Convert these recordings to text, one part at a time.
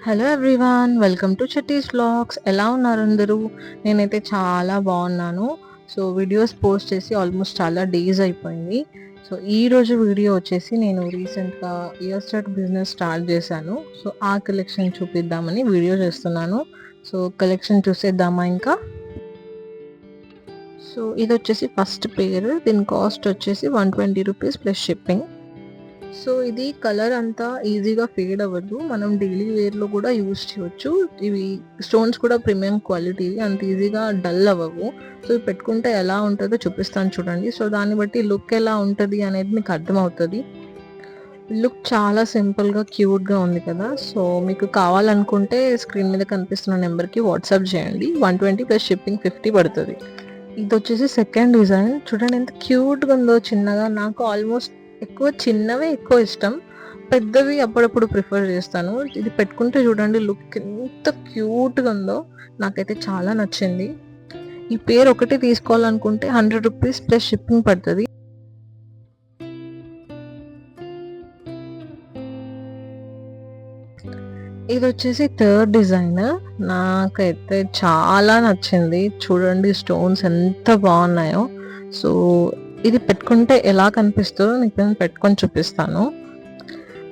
Hello everyone, welcome to Chatty's vlogs. ఎలా ఉన్నారు అందరూ? నేనైతే చాలా బాగున్నాను. సో వీడియోస్ పోస్ట్ చేసి ఆల్మోస్ట్ చాలా డేస్ అయిపోయింది. సో ఈరోజు వీడియో వచ్చేసి నేను రీసెంట్గా ఇయర్ స్టార్ట్ బిజినెస్ స్టార్ట్ చేశాను. సో ఆ కలెక్షన్ చూపిద్దామని వీడియో చేస్తున్నాను. సో కలెక్షన్ చూసేద్దామా ఇంకా? సో ఇది వచ్చేసి ఫస్ట్ పేర్. దీని కాస్ట్ వచ్చేసి 120 రూపీస్ ప్లస్ షిప్పింగ్. సో ఇది కలర్ అంతా ఈజీగా ఫేడ్ అవ్వదు, మనం డైలీ వేర్లో కూడా యూజ్ చేయవచ్చు. ఇవి స్టోన్స్ కూడా ప్రీమియం క్వాలిటీ, అంత ఈజీగా డల్ అవ్వవు. సో ఇవి పెట్టుకుంటే ఎలా ఉంటుందో చూపిస్తాను చూడండి. సో దాన్ని బట్టి లుక్ ఎలా ఉంటుంది అనేది మీకు అర్థమవుతుంది. లుక్ చాలా సింపుల్గా క్యూట్గా ఉంది కదా. సో మీకు కావాలనుకుంటే స్క్రీన్ మీద కనిపిస్తున్న నెంబర్కి వాట్సాప్ చేయండి. 120 ప్లస్ షిప్పింగ్ 50 పడుతుంది. ఇది వచ్చేసి సెకండ్ డిజైన్. చూడండి ఎంత క్యూట్గా ఉందో చిన్నగా. నాకు ఆల్మోస్ట్ ఎక్కువ చిన్నవే ఎక్కువ ఇష్టం, పెద్దవి అప్పుడప్పుడు ప్రిఫర్ చేస్తాను. ఇది పెట్టుకుంటే చూడండి లుక్ ఎంత క్యూట్గా ఉందో, నాకైతే చాలా నచ్చింది. ఈ పేరు ఒకటి తీసుకోవాలనుకుంటే 100 రూపీస్ ప్లస్ షిప్పింగ్ పడుతుంది. ఇది వచ్చేసి థర్డ్ డిజైన్. నాకైతే చాలా నచ్చింది. చూడండి స్టోన్స్ ఎంత బాగున్నాయో. సో ఇది పెట్టుకుంటే ఎలా కనిపిస్తుందో నీకు నేను పెట్టుకొని చూపిస్తాను.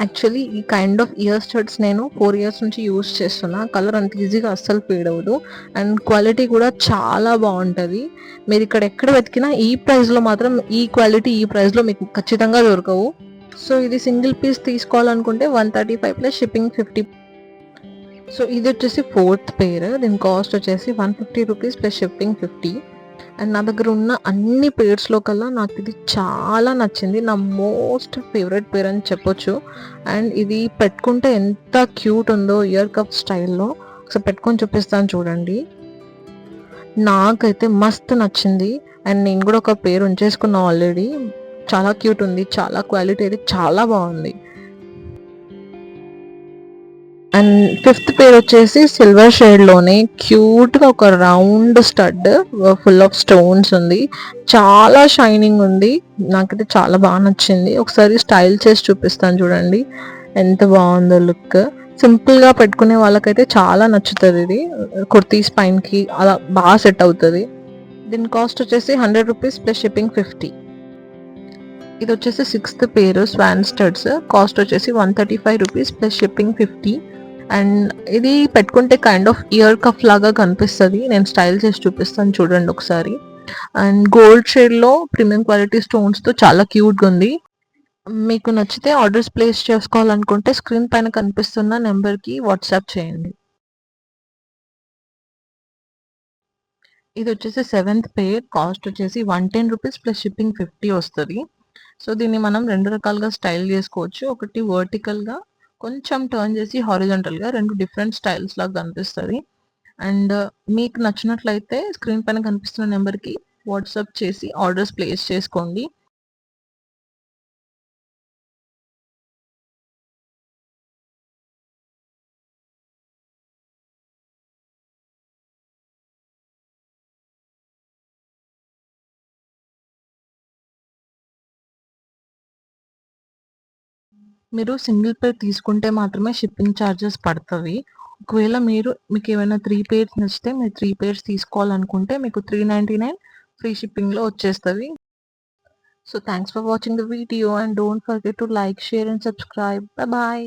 యాక్చువల్లీ ఈ కైండ్ ఆఫ్ ఇయర్ స్టడ్స్ నేను 4 ఇయర్స్ నుంచి యూస్ చేస్తున్నా. కలర్ అంత ఈజీగా అస్సలు ఫేడ్ అవ్వదు, అండ్ క్వాలిటీ కూడా చాలా బాగుంటుంది. మీరు ఇక్కడ ఎక్కడ వెతికినా ఈ ప్రైస్లో మాత్రం ఈ క్వాలిటీ ఈ ప్రైస్లో మీకు ఖచ్చితంగా దొరకవు. సో ఇది సింగిల్ పీస్ తీసుకోవాలనుకుంటే 135 ప్లస్ షిప్పింగ్ 50. సో ఇది వచ్చేసి ఫోర్త్ పేర్. దీని కాస్ట్ వచ్చేసి 150 రూపీస్ ప్లస్ షిప్పింగ్ 50. అండ్ నా దగ్గర ఉన్న అన్ని పేర్స్లో కల్లా నాకు ఇది చాలా నచ్చింది. నా మోస్ట్ ఫేవరెట్ పేర్ అని చెప్పొచ్చు. అండ్ ఇది పెట్టుకుంటే ఎంత క్యూట్ ఉందో ఇయర్ కప్ స్టైల్లో. ఒకసారి పెట్టుకొని చూపిస్తాను చూడండి. నాకైతే మస్తు నచ్చింది. అండ్ నేను కూడా ఒక పేరు ఉంచేసుకున్నా ఆల్రెడీ. చాలా క్యూట్ ఉంది, చాలా క్వాలిటీ అయితే చాలా బాగుంది. అండ్ ఫిఫ్త్ పేర్ వచ్చేసి సిల్వర్ షేడ్లోనే క్యూట్గా ఒక round stud full of stones ఉంది. చాలా షైనింగ్ ఉంది. నాకైతే చాలా బాగా నచ్చింది. ఒకసారి స్టైల్ చేసి చూపిస్తాను చూడండి ఎంత బాగుందో లుక్. సింపుల్గా పెట్టుకునే వాళ్ళకైతే చాలా నచ్చుతుంది. ఇది కుర్తీస్ పైనకి అలా బాగా సెట్ అవుతుంది. దీని కాస్ట్ వచ్చేసి 100 రూపీస్ ప్లస్ షిప్పింగ్ 50. ఇది వచ్చేసి సిక్స్త్ పేరు స్వాన్ స్టడ్స్. కాస్ట్ వచ్చేసి 135 రూపీస్ ప్లస్ షిప్పింగ్ 50. అండ్ ఇది పెట్టుకుంటే కైండ్ ఆఫ్ ఇయర్ కఫ్ లాగా కనిపిస్తుంది. నేను స్టైల్ చేసి చూపిస్తాను చూడండి ఒకసారి. అండ్ గోల్డ్ షేడ్లో ప్రీమియం క్వాలిటీ స్టోన్స్తో చాలా క్యూట్గా ఉంది. మీకు నచ్చితే ఆర్డర్స్ ప్లేస్ చేసుకోవాలనుకుంటే స్క్రీన్ పైన కనిపిస్తున్న నెంబర్కి వాట్సాప్ చేయండి. ఇది వచ్చేసి సెవెంత్ పేర్. కాస్ట్ వచ్చేసి 110 రూపీస్ ప్లస్ షిప్పింగ్ 50 వస్తుంది. సో దీన్ని మనం రెండు రకాలుగా స్టైల్ చేసుకోవచ్చు. ఒకటి వర్టికల్గా కొంచెం టర్న్ చేసి హారిజాంటల్గా, రెండు డిఫరెంట్ స్టైల్స్ లాగా కనిపిస్తుంది. అండ్ మీకు నచ్చినట్లయితే స్క్రీన్ పైన కనిపిస్తున్న నెంబర్కి వాట్సాప్ చేసి ఆర్డర్స్ ప్లేస్ చేసుకోండి. మీరు సింగిల్ పేర్ తీసుకుంటే మాత్రమే షిప్పింగ్ ఛార్జెస్ పడుతుంది. ఒకవేళ మీకు ఏమైనా 3 పేర్స్ నచ్చితే మీరు 3 పేర్స్ తీసుకోవాలనుకుంటే మీకు 399 ఫ్రీ షిప్పింగ్లో వచ్చేస్తుంది. So thanks for watching the video and don't forget to like, share and subscribe. Bye bye.